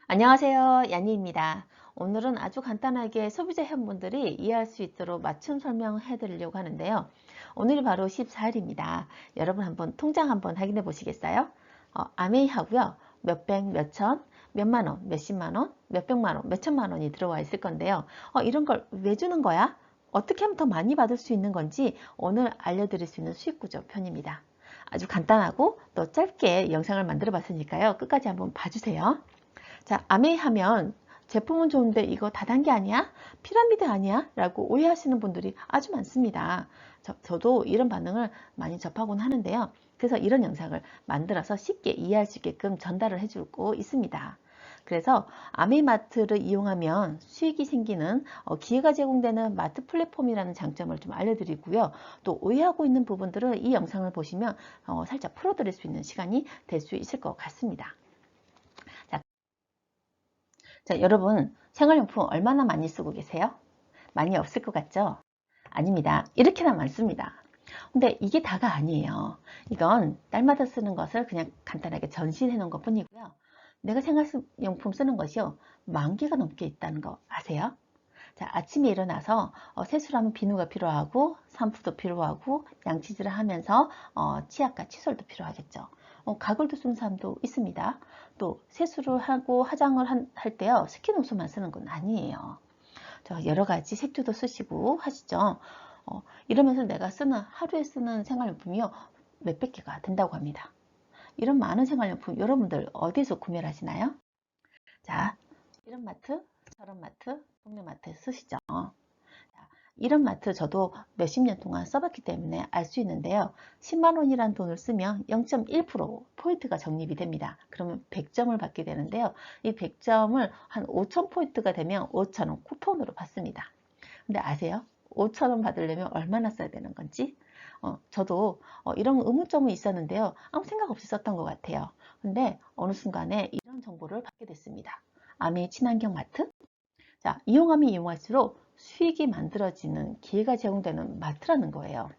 안녕하세요. 야니입니다. 오늘은 아주 간단하게 소비자 회원분들이 이해할 수 있도록 맞춤 설명해 드리려고 하는데요. 오늘이 바로 14일입니다. 여러분 한번 통장 한번 확인해 보시겠어요? 아메이 하고요. 몇백, 몇천, 몇만 원, 몇십만 원, 몇백만 원, 몇천만 원이 들어와 있을 건데요. 이런 걸 왜 주는 거야? 어떻게 하면 더 많이 받을 수 있는 건지 오늘 알려드릴 수 있는 수익구조 편입니다. 아주 간단하고 또 짧게 영상을 만들어 봤으니까요. 끝까지 한번 봐주세요. 자, 아메이 하면 제품은 좋은데 이거 다단계 아니야? 피라미드 아니야? 라고 오해하시는 분들이 아주 많습니다. 저도 이런 반응을 많이 접하곤 하는데요. 그래서 이런 영상을 만들어서 쉽게 이해할 수 있게끔 전달을 해주고 있습니다. 그래서 아메이마트를 이용하면 수익이 생기는 기회가 제공되는 마트 플랫폼이라는 장점을 좀 알려드리고요. 또 오해하고 있는 부분들을 이 영상을 보시면 살짝 풀어드릴 수 있는 시간이 될 수 있을 것 같습니다. 자, 여러분 생활용품 얼마나 많이 쓰고 계세요? 많이 없을 것 같죠? 아닙니다. 이렇게나 많습니다. 근데 이게 다가 아니에요. 이건 날마다 쓰는 것을 그냥 간단하게 전시해 놓은 것 뿐이고요. 내가 생활용품 쓰는 것이요. 10,000개가 넘게 있다는 거 아세요? 자, 아침에 일어나서 세수를 하면 비누가 필요하고 샴푸도 필요하고 양치질을 하면서 치약과 칫솔도 필요하겠죠. 가글도 쓰는 사람도 있습니다. 또 세수를 하고 화장을 할 때요. 스킨온수만 쓰는 건 아니에요. 여러 가지 색조도 쓰시고 하시죠. 이러면서 내가 하루에 쓰는 생활용품이요. 몇백 개가 된다고 합니다. 이런 많은 생활용품 여러분들 어디서 구매를 하시나요? 자, 이런 마트, 저런 마트, 동네 마트 쓰시죠. 이런 마트 저도 몇십 년 동안 써봤기 때문에 알 수 있는데요. 10만 원이란 돈을 쓰면 0.1% 포인트가 적립이 됩니다. 그러면 100점을 받게 되는데요. 이 100점을 한 5천 포인트가 되면 5천 원 쿠폰으로 받습니다. 근데 아세요? 5천 원 받으려면 얼마나 써야 되는 건지? 저도 이런 의문점은 있었는데요. 아무 생각 없이 썼던 것 같아요. 근데 어느 순간에 이런 정보를 받게 됐습니다. 아미 친환경 마트? 자, 이용하면 이용할수록 수익이 만들어지는 기회가 제공되는 마트라는 거예요.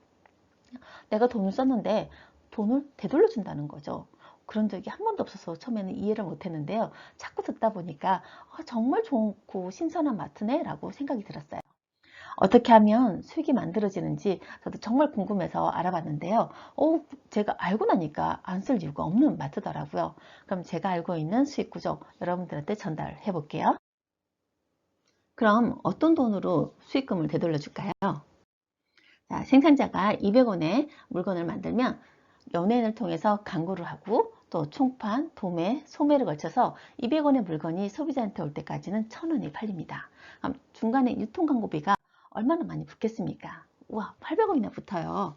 내가 돈을 썼는데 돈을 되돌려 준다는 거죠. 그런 적이 한 번도 없어서 처음에는 이해를 못 했는데요. 자꾸 듣다 보니까 정말 좋고 신선한 마트네 라고 생각이 들었어요. 어떻게 하면 수익이 만들어지는지 저도 정말 궁금해서 알아봤는데요. 제가 알고 나니까 안 쓸 이유가 없는 마트더라고요. 그럼 제가 알고 있는 수익 구조 여러분들한테 전달해 볼게요. 그럼 어떤 돈으로 수익금을 되돌려 줄까요? 자, 생산자가 200원에 물건을 만들면 연예인을 통해서 광고를 하고 또 총판, 도매, 소매를 거쳐서 200원의 물건이 소비자한테 올 때까지는 1,000원이 팔립니다. 그럼 중간에 유통 광고비가 얼마나 많이 붙겠습니까? 우와, 800원이나 붙어요.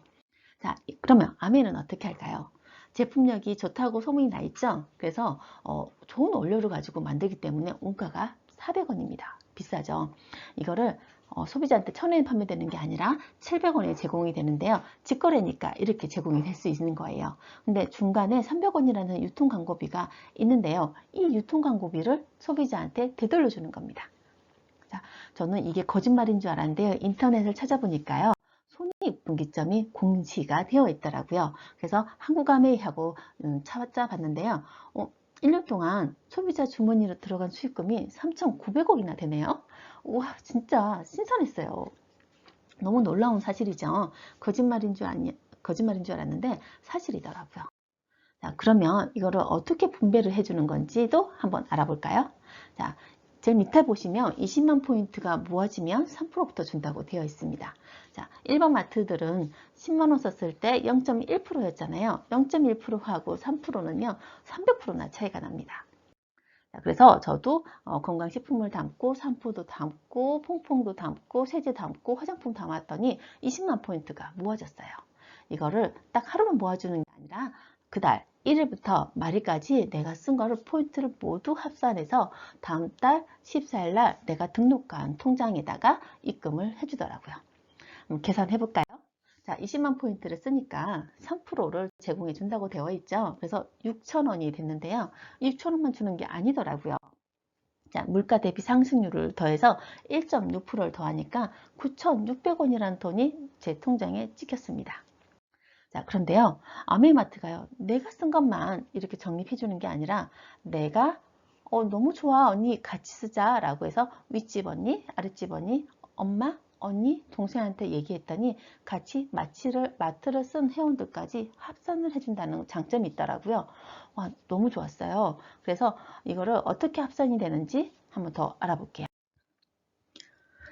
자, 그러면 아메는 어떻게 할까요? 제품력이 좋다고 소문이 나 있죠? 그래서 좋은 원료를 가지고 만들기 때문에 원가가 400원입니다. 비싸죠? 이거를 소비자한테 1,000원에 판매되는 게 아니라 700원에 제공이 되는데요. 직거래니까 이렇게 제공이 될 수 있는 거예요. 근데 중간에 300원이라는 유통 광고비가 있는데요. 이 유통 광고비를 소비자한테 되돌려주는 겁니다. 자, 저는 이게 거짓말인 줄 알았는데요. 인터넷을 찾아보니까요. 손익분기점이 공시가 되어 있더라고요. 그래서 한국아메이하고 찾아봤는데요. 1년 동안 소비자 주머니로 들어간 수익금이 3,900억이나 되네요. 우와, 진짜 신선했어요. 너무 놀라운 사실이죠. 거짓말인 줄 알았는데 사실이더라고요. 자, 그러면 이거를 어떻게 분배를 해주는 건지도 한번 알아볼까요? 자, 제일 밑에 보시면 20만 포인트가 모아지면 3%부터 준다고 되어 있습니다. 자, 일반 마트들은 10만 원 썼을 때 0.1%였잖아요. 0.1%하고 3%는요, 300%나 차이가 납니다. 자, 그래서 저도 건강식품을 담고 샴푸도 담고 퐁퐁도 담고 세제 담고 화장품 담았더니 20만 포인트가 모아졌어요. 이거를 딱 하루만 모아주는 게 아니라 그달 1일부터 말일까지 내가 쓴 거를 포인트를 모두 합산해서 다음 달 14일 날 내가 등록한 통장에다가 입금을 해주더라고요. 계산해 볼까요? 자, 20만 포인트를 쓰니까 3%를 제공해 준다고 되어 있죠. 그래서 6,000원이 됐는데요. 6,000원만 주는 게 아니더라고요. 자, 물가 대비 상승률을 더해서 1.6%를 더하니까 9,600원이라는 돈이 제 통장에 찍혔습니다. 자, 그런데요. 아메이마트가요. 내가 쓴 것만 이렇게 적립해 주는 게 아니라 내가 너무 좋아. 언니 같이 쓰자. 라고 해서 윗집 언니, 아랫집 언니, 엄마, 언니, 동생한테 얘기했더니 같이 마트를 쓴 회원들까지 합산을 해준다는 장점이 있더라고요. 와, 너무 좋았어요. 그래서 이거를 어떻게 합산이 되는지 한번 더 알아볼게요.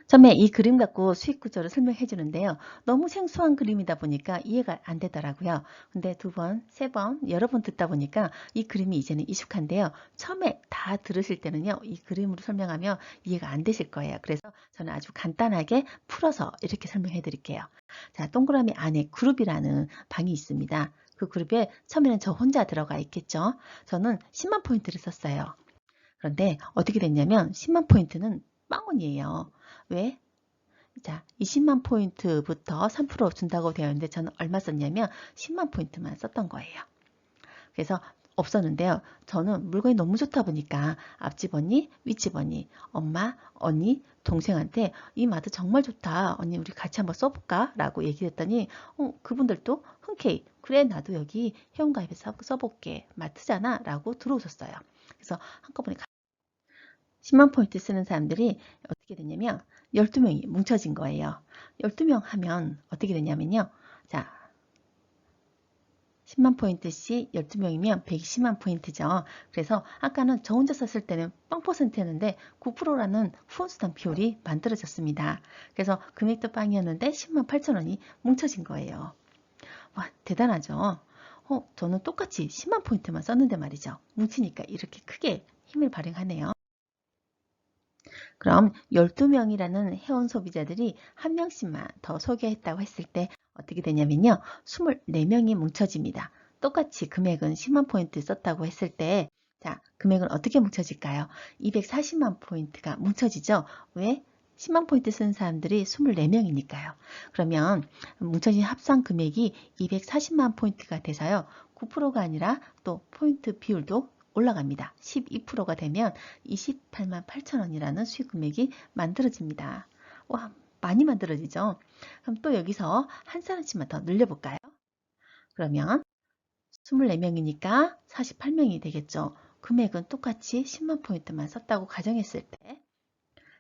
처음에 이 그림 갖고 수익 구조를 설명해 주는데요. 너무 생소한 그림이다 보니까 이해가 안 되더라고요. 근데 두 번, 세 번, 여러 번 듣다 보니까 이 그림이 이제는 익숙한데요. 처음에 다 들으실 때는요. 이 그림으로 설명하면 이해가 안 되실 거예요. 그래서 저는 아주 간단하게 풀어서 이렇게 설명해 드릴게요. 자, 동그라미 안에 그룹이라는 방이 있습니다. 그 그룹에 처음에는 저 혼자 들어가 있겠죠. 저는 10만 포인트를 썼어요. 그런데 어떻게 됐냐면 10만 포인트는 빵원이에요. 왜? 자, 20만 포인트부터 3% 준다고 되어 있는데 저는 얼마 썼냐면 10만 포인트만 썼던 거예요. 그래서 없었는데요. 저는 물건이 너무 좋다 보니까 앞집 언니, 윗집 언니, 엄마, 언니, 동생한테 이 마트 정말 좋다. 언니 우리 같이 한번 써볼까? 라고 얘기했더니 그분들도 흔쾌히 그래 나도 여기 회원가입해서 써볼게. 마트잖아. 라고 들어오셨어요. 그래서 한꺼번에 10만 포인트 쓰는 사람들이 어떻게 되냐면 12명이 뭉쳐진 거예요. 12명 하면 어떻게 되냐면요. 자, 10만 포인트씩 12명이면 120만 포인트죠. 그래서 아까는 저 혼자 썼을 때는 0%였는데 9%라는 후원수당 비율이 만들어졌습니다. 그래서 금액도 빵이었는데 10만 8천 원이 뭉쳐진 거예요. 와, 대단하죠? 저는 똑같이 10만 포인트만 썼는데 말이죠. 뭉치니까 이렇게 크게 힘을 발휘하네요. 그럼 12명이라는 회원 소비자들이 한 명씩만 더 소개했다고 했을 때 어떻게 되냐면요. 24명이 뭉쳐집니다. 똑같이 금액은 10만 포인트 썼다고 했을 때 자, 금액은 어떻게 뭉쳐질까요? 240만 포인트가 뭉쳐지죠. 왜? 10만 포인트 쓴 사람들이 24명이니까요. 그러면 뭉쳐진 합산 금액이 240만 포인트가 돼서요. 9%가 아니라 또 포인트 비율도 올라갑니다. 12%가 되면 28만 8천 원이라는 수익 금액이 만들어집니다. 와, 많이 만들어지죠? 그럼 또 여기서 한 사람씩만 더 늘려볼까요? 그러면 24명이니까 48명이 되겠죠. 금액은 똑같이 10만 포인트만 썼다고 가정했을 때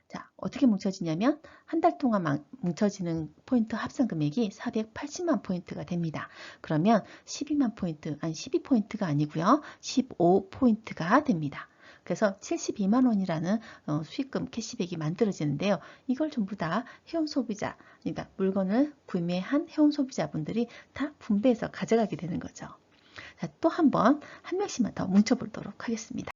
자, 어떻게 뭉쳐지냐면 한 달 동안 뭉쳐지는 포인트 합산 금액이 480만 포인트가 됩니다. 그러면 12만 포인트, 아니 12포인트가 아니고요. 15포인트가 됩니다. 그래서 72만 원이라는 수익금 캐시백이 만들어지는데요. 이걸 전부 다 회원 소비자, 그러니까 물건을 구매한 회원 소비자분들이 다 분배해서 가져가게 되는 거죠. 자, 또 한 명씩만 더 뭉쳐보도록 하겠습니다.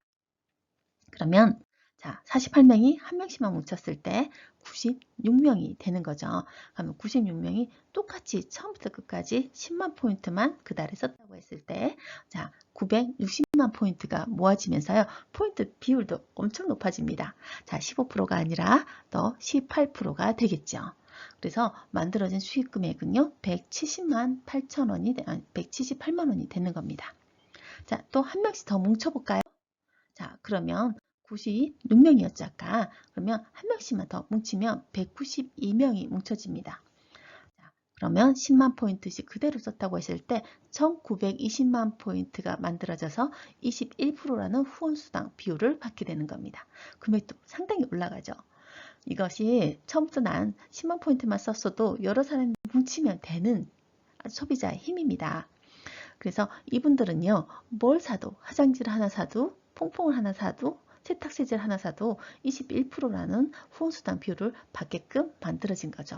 그러면 자, 48명이 한 명씩만 뭉쳤을 때 96명이 되는 거죠. 그러면 96명이 똑같이 처음부터 끝까지 10만 포인트만 그 달에 썼다고 했을 때 자, 960만 포인트가 모아지면서요. 포인트 비율도 엄청 높아집니다. 자, 15%가 아니라 더 18%가 되겠죠. 그래서 만들어진 수익 금액은요. 170만 8천 원이 178만 원이 되는 겁니다. 자, 또 한 명씩 더 뭉쳐볼까요? 자, 그러면 96명이었죠, 아까. 그러면 한 명씩만 더 뭉치면 192명이 뭉쳐집니다. 자, 그러면 10만 포인트씩 그대로 썼다고 했을 때 1920만 포인트가 만들어져서 21%라는 후원수당 비율을 받게 되는 겁니다. 금액도 상당히 올라가죠. 이것이 처음부터 난 10만 포인트만 썼어도 여러 사람이 뭉치면 되는 소비자의 힘입니다. 그래서 이분들은요, 뭘 사도, 화장지를 하나 사도, 퐁퐁을 하나 사도, 세탁세제를 하나 사도 21%라는 후원수당 비율을 받게끔 만들어진 거죠.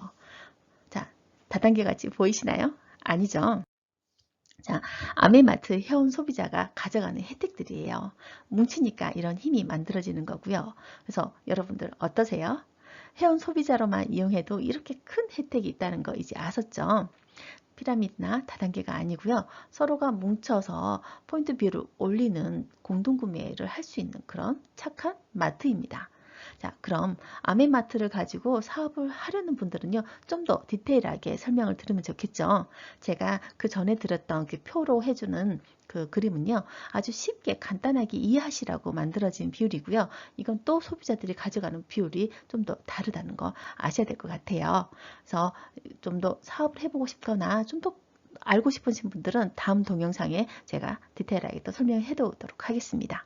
자, 다단계 같이 보이시나요? 아니죠. 자, 아메마트 회원 소비자가 가져가는 혜택들이에요. 뭉치니까 이런 힘이 만들어지는 거고요. 그래서 여러분들 어떠세요? 회원 소비자로만 이용해도 이렇게 큰 혜택이 있다는 거 이제 아셨죠? 피라미드나 다단계가 아니고요. 서로가 뭉쳐서 포인트 비율을 올리는 공동구매를 할 수 있는 그런 착한 마트입니다. 자, 그럼 아메마트를 가지고 사업을 하려는 분들은요. 좀 더 디테일하게 설명을 들으면 좋겠죠. 제가 그 전에 들었던 그 표로 해주는 그 그림은요. 아주 쉽게 간단하게 이해하시라고 만들어진 비율이고요. 이건 또 소비자들이 가져가는 비율이 좀 더 다르다는 거 아셔야 될 것 같아요. 그래서 좀 더 사업을 해보고 싶거나 좀 더 알고 싶으신 분들은 다음 동영상에 제가 디테일하게 또 설명해 두도록 하겠습니다.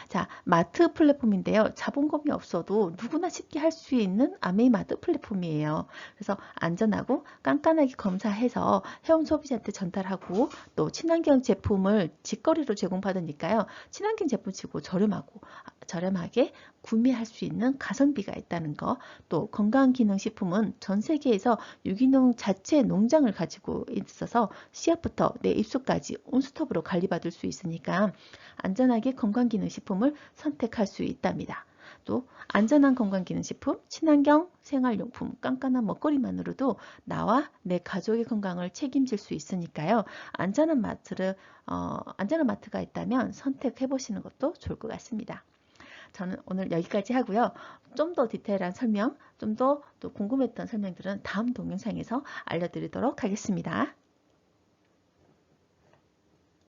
자, 마트 플랫폼인데요. 자본금이 없어도 누구나 쉽게 할 수 있는 아메이마트 플랫폼이에요. 그래서 안전하고 깐깐하게 검사해서 해온 소비자한테 전달하고 또 친환경 제품을 직거래로 제공받으니까요. 친환경 제품치고 저렴하게 구매할 수 있는 가성비가 있다는 거. 또 건강기능식품은 전 세계에서 유기농 자체 농장을 가지고 있어서 씨앗부터 내 입수까지 온스톱으로 관리받을 수 있으니까 안전하게 건강기능식품을 선택할 수 있답니다. 또 안전한 건강기능식품, 친환경 생활용품, 깐깐한 먹거리만으로도 나와 내 가족의 건강을 책임질 수 있으니까요. 안전한 마트가 있다면 선택해 보시는 것도 좋을 것 같습니다. 저는 오늘 여기까지 하고요. 좀 더 디테일한 설명, 좀 더 또 궁금했던 설명들은 다음 동영상에서 알려드리도록 하겠습니다.